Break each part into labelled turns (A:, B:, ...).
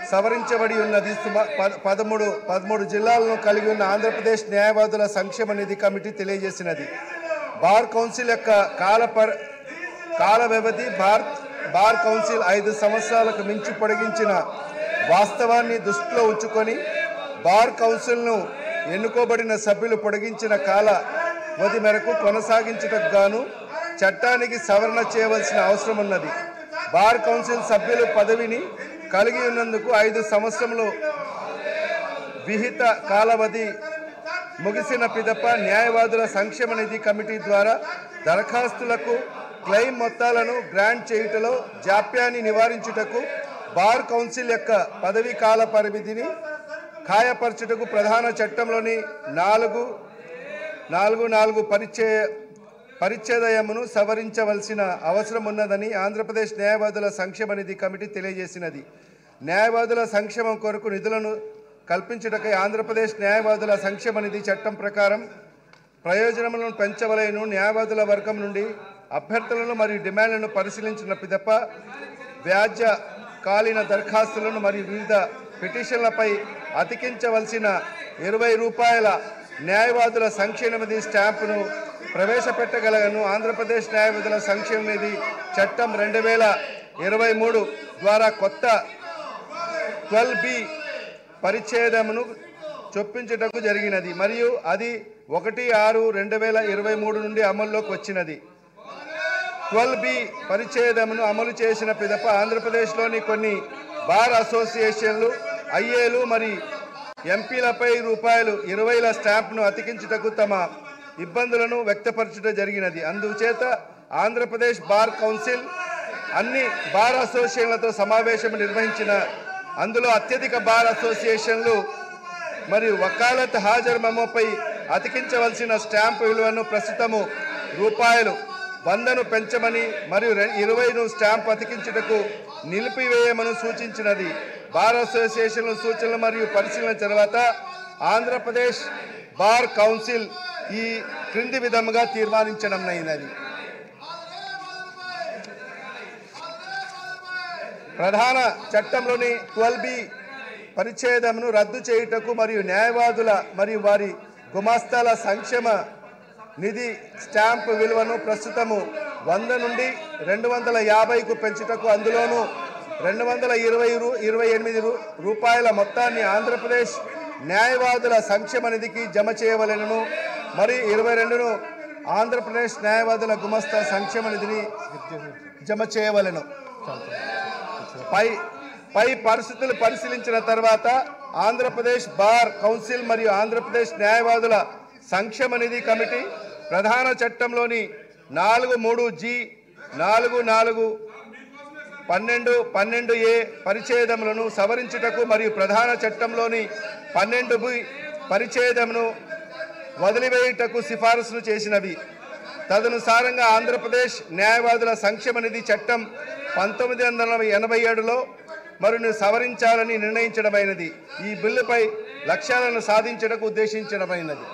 A: సవరించబడి ఉన్నది. 13 జిల్లాలను కలిగి ఉన్న ఆంధ్రప్రదేశ్ న్యాయవాదుల సంక్షేమ నిధి కమిటీ తెలియజేసినది. బార్ కౌన్సిల్ యొక్క కాల వ్యవధి బార్ కౌన్సిల్ 5 సంవత్సరాలకు మించి పొడిగించిన వాస్తవాన్ని దృష్టిలో ఉంచుకొని బార్ కౌన్సిల్ను ఎన్నుకోబడిన సభ్యులు పొడిగించిన కాల వ్యవధి మేరకు కొనసాగించుటకు గాను చట్టానికి సవరణ చేయవలసిన అవసరం ఉన్నది. బార్ కౌన్సిల్ సభ్యులు పదవిని కలిగి ఉన్నందుకు 5 సంవత్సరములు విహిత కాలావధి ముగిసిన పిదప న్యాయవాదుల సంక్షేమ నిధి కమిటీ ద్వారా దరఖాస్తులకు క్లెయిమ్ మొత్తాలను గ్రాంట్ చేయుటలో జాప్యాన్ని నివారించుటకు బార్ కౌన్సిల్ యొక్క పదవీ కాల పరిమితిని ఖాయపరచుటకు ప్రధాన చట్టంలోని 4 పరిచ్ఛేదమును సవరించవలసిన అవసరం ఉన్నదని ఆంధ్రప్రదేశ్ న్యాయవాదుల సంక్షేమ నిధి కమిటీ తెలియజేసినది. న్యాయవాదుల సంక్షేమం కొరకు నిధులను కల్పించుటకై ఆంధ్రప్రదేశ్ న్యాయవాదుల సంక్షేమ నిధి చట్టం ప్రకారం ప్రయోజనములను పెంచవలెను. న్యాయవాదుల వర్గం నుండి అభ్యర్థులను మరియు డిమాండ్లను పరిశీలించిన పిదప వ్యాజ్య కాలీన దరఖాస్తులను మరియు వివిధ పిటిషన్లపై అతికించవలసిన ₹20 న్యాయవాదుల సంక్షేమ నిధి స్టాంపును ప్రవేశపెట్టగలను. ఆంధ్రప్రదేశ్ న్యాయవాదుల సంక్షేమ నిధి చట్టం 2023 ద్వారా కొత్త 12B పరిచ్ఛేదమును చొప్పించుటకు జరిగినది మరియు అది 1/6/2023 నుండి అమల్లోకి వచ్చినది. 12B పరిచ్ఛేదమును అమలు చేసిన పిదప ఆంధ్రప్రదేశ్లోని కొన్ని బార్ అసోసియేషన్లు ఐఏలు మరియు ఎంపీలపై ₹20 స్టాంప్ను అతికించుటకు తమ ఇబ్బందులను వ్యక్తపరచుట జరిగినది. అందుచేత ఆంధ్రప్రదేశ్ బార్ కౌన్సిల్ అన్ని బార్ అసోసియేషన్లతో సమావేశం నిర్వహించిన అందులో అత్యధిక బార్ అసోసియేషన్లు మరియు వకాలత్ హాజరు మెమోపై అతికించవలసిన స్టాంపు విలువను ప్రస్తుతము ₹100ను పెంచమని మరియు 20ను స్టాంపు అతికించుటకు నిలిపివేయమని సూచించినది. బార్ అసోసియేషన్ల సూచనలు మరియు పరిశీలన తర్వాత ఆంధ్రప్రదేశ్ బార్ కౌన్సిల్ ఈ క్రింది విధముగా తీర్మానించడమైనది. ప్రధాన చట్టంలోని 12B పరిచ్ఛేదమును రద్దు చేయుటకు మరియు న్యాయవాదుల మరియు వారి గుమాస్తాల సంక్షేమ నిధి స్టాంపు విలువను ప్రస్తుతము 100 నుండి 250కు పెంచుటకు అందులోనూ ₹228 మొత్తాన్ని ఆంధ్రప్రదేశ్ న్యాయవాదుల సంక్షేమ నిధికి జమ చేయవలెను మరియు 22ను ఆంధ్రప్రదేశ్ న్యాయవాదుల గుమస్తా సంక్షేమ నిధిని జమ చేయవలెను. పై పరిస్థితులు పరిశీలించిన తర్వాత ఆంధ్రప్రదేశ్ బార్ కౌన్సిల్ మరియు ఆంధ్రప్రదేశ్ న్యాయవాదుల సంక్షేమ నిధి కమిటీ ప్రధాన చట్టంలోని 4(3)G 4(4)12(12)A పరిచ్ఛేదములను సవరించుటకు మరియు ప్రధాన చట్టంలోని 12B పరిచ్ఛేదమును వదిలివేయుటకు సిఫారసులు చేసినవి. తదనుసారంగా ఆంధ్రప్రదేశ్ న్యాయవాదుల సంక్షేమ నిధి చట్టం 1987లో మరిన్ని సవరించాలని నిర్ణయించడమైనది. ఈ బిల్లుపై లక్ష్యాలను సాధించడానికి ఉద్దేశించడమైనది.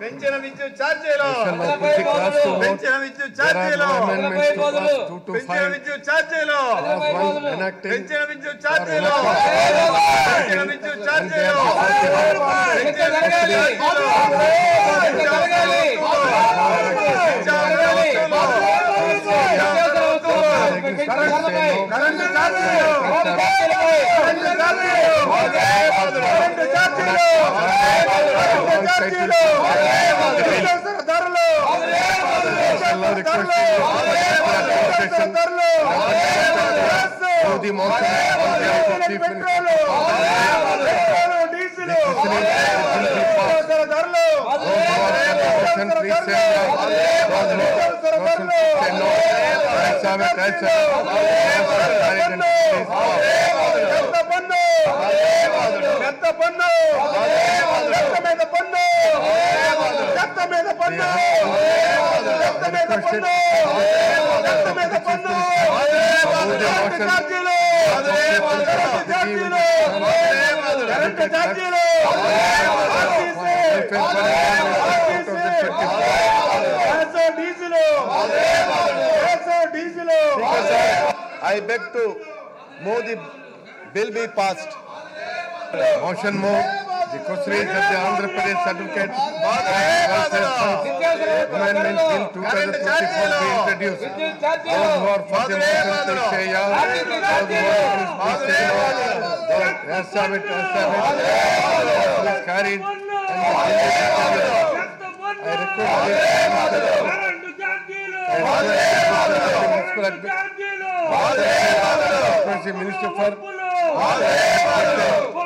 B: పెంచిన విద్యుత్ ఛార్జీలు పెంచిన విద్యుత్ ఛార్జీలు పెంచిన విద్యుత్ ఛార్జీలు పెంచిన విద్యుత్ ఛార్జీలు పెంచిన విద్యుత్ ఛార్జీలు
A: I beg to move the bill be passed.
B: Motion moved. The question is that the Andhra Pradesh Advocates Amendment Bill 2024 be introduced. Those who are for the motion, please say yes. Those who are against, please say no. Yes, have it, yes, have it. Please carry it. I request the Minister for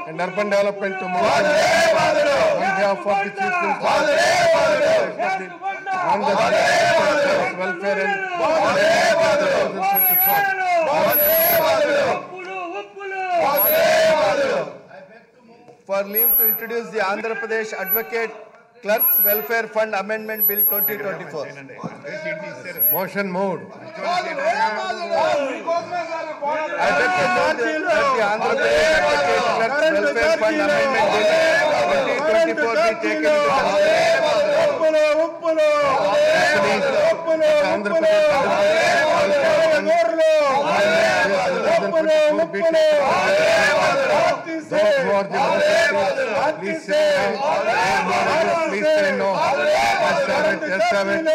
B: and Urban Development to move on behalf of the Chief Minister on the welfare and
A: For leave to introduce the Andhra Pradesh Advocate Clerks Welfare Fund Amendment Bill 2024.
B: motion moved.
A: I beg to move that the Andhra Pradesh Advocate Clerks Welfare Fund Amendment Bill 2024 be taken into
B: Those who are the please say no. Yes, have it. Yes, have it.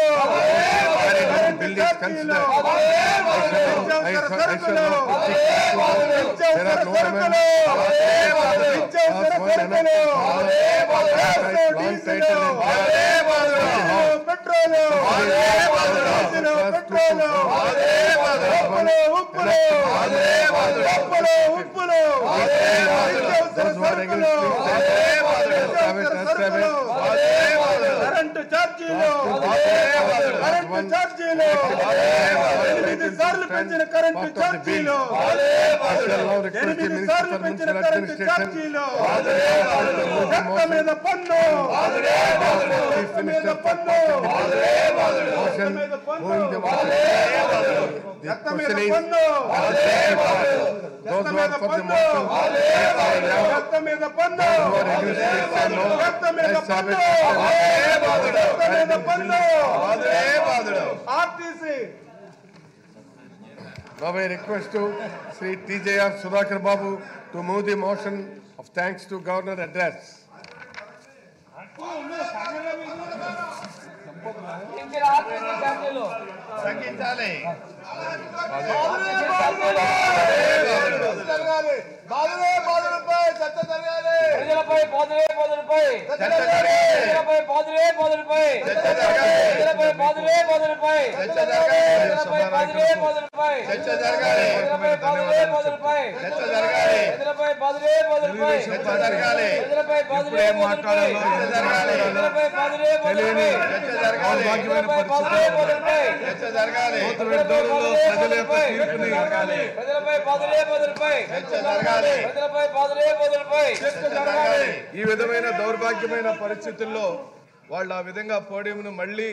B: The bill is considered. I shall not object. There are no amendments. Long title Now I request to Sri TJR Sudhakar Babu to move the motion of thanks to Governor address.
A: ఈ విధమైన దౌర్భాగ్యమైన పరిస్థితుల్లో వాళ్ళు ఆ విధంగా పోడియంను మళ్ళీ